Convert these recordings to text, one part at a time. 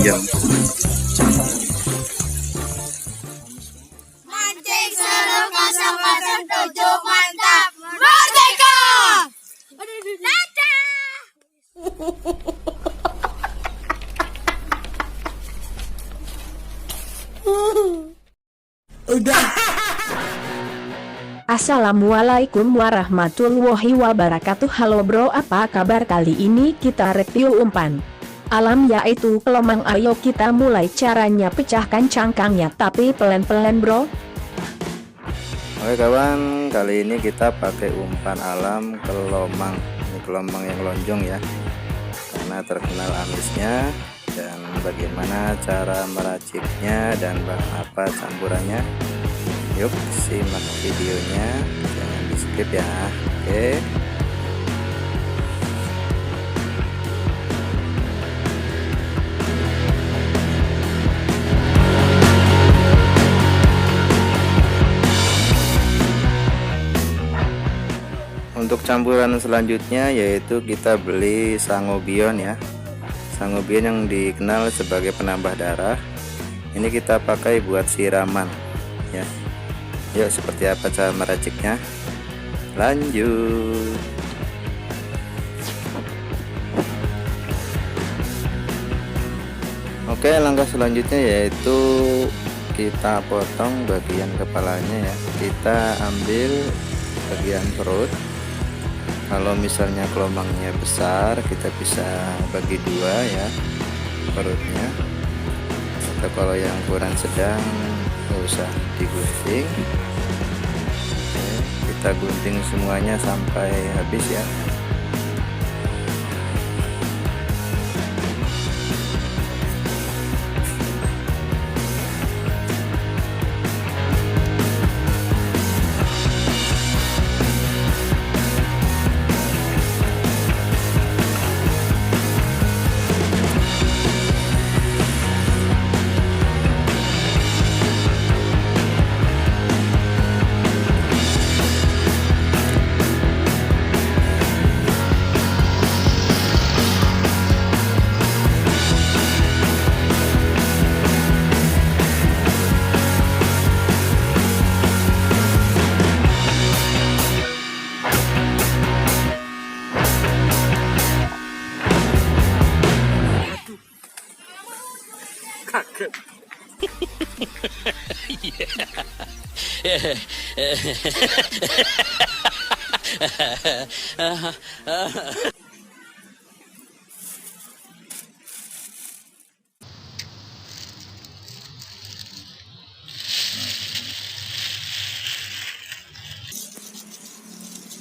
jam. Mancing seru 007 mantap merdeka. Dadah. Udah. Assalamualaikum warahmatullahi wabarakatuh. Halo bro, apa kabar? Kali ini kita review umpan alam yaitu kelomang. Ayo kita mulai. Caranya pecahkan cangkangnya tapi pelan-pelan bro. Oke kawan, kali ini kita pakai umpan alam kelomang. Ini kelomang yang lonjong ya, karena terkenal amisnya. Dan bagaimana cara meraciknya dan bahan apa campurannya, yuk simak videonya, jangan di skip ya. Oke, untuk campuran selanjutnya yaitu kita beli sangobion ya. Sangobion yang dikenal sebagai penambah darah. Ini kita pakai buat siraman ya. Yuk, seperti apa cara meraciknya? Lanjut. Oke, langkah selanjutnya yaitu kita potong bagian kepalanya ya. Kita ambil bagian perut. Kalau misalnya kelomangnya besar, kita bisa bagi dua ya perutnya. Atau kalau yang ukuran sedang, nggak usah digunting. Oke, kita gunting semuanya sampai habis ya.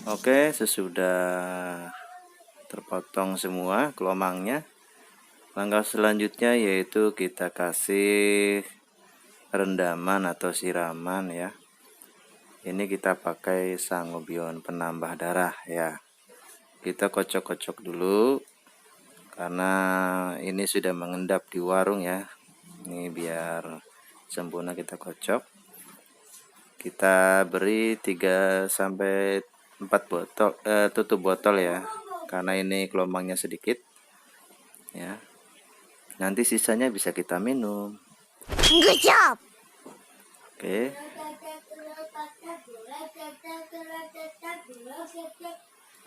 Oke, sesudah terpotong semua kelomangnya, langkah selanjutnya yaitu kita kasih rendaman atau siraman ya. Ini kita pakai sangobion penambah darah ya. Kita kocok-kocok dulu karena ini sudah mengendap di warung ya. Ini biar sempurna kita kocok. Kita beri 3 sampai 4 botol tutup botol ya, karena ini kelomangnya sedikit ya. Nanti sisanya bisa kita minum. Good job. Oke.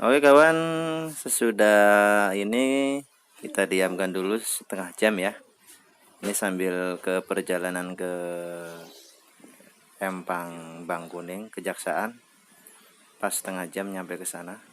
Oke kawan, sesudah ini kita diamkan dulu setengah jam ya. Ini sambil ke perjalanan ke Empang Bangkuning Kejaksaan. Pas setengah jam nyampe ke sana.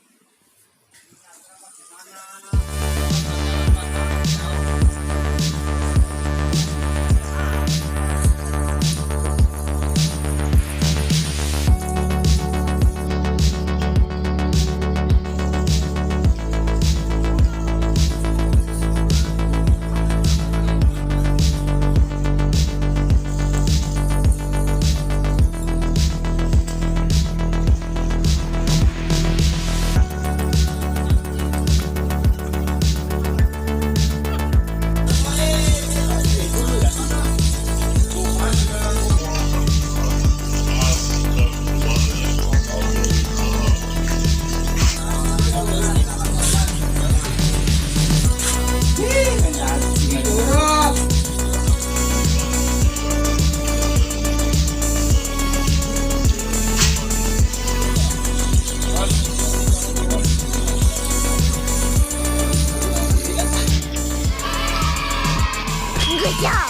Good job.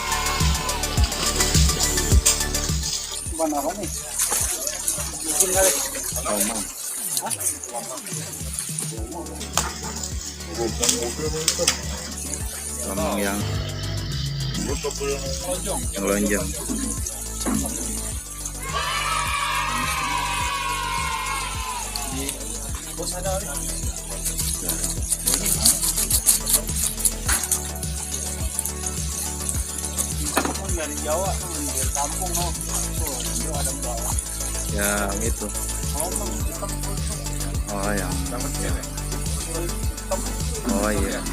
Omang. Lomang yang lonjong. Dari Jawa dari kampung itu ada bawa. Yang itu. Oh yang ya. Oh iya.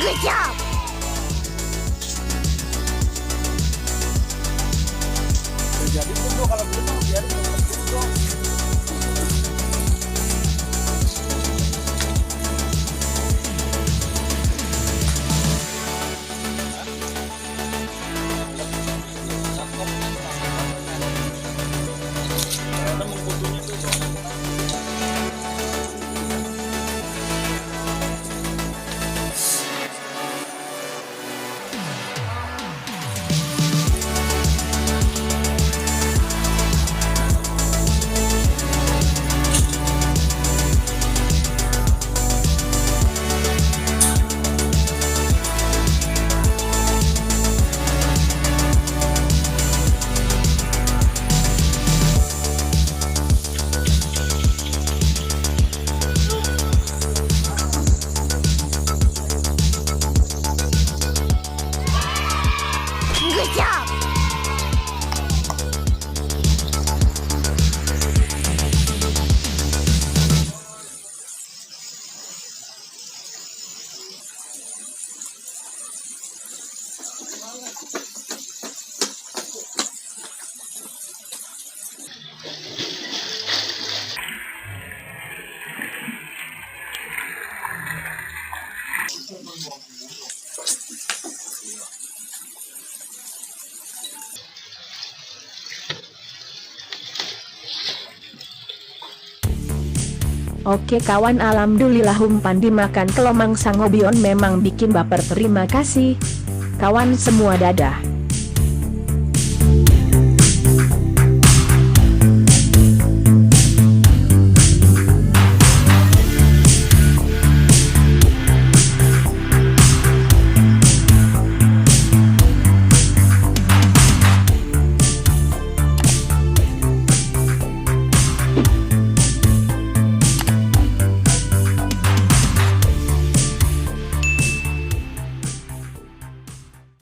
Good job. Jadi itu kalau begitu biar itu. Good job. Oke kawan, alhamdulillah umpan dimakan kelomang Sangobion memang bikin baper. Terima kasih kawan semua, dadah.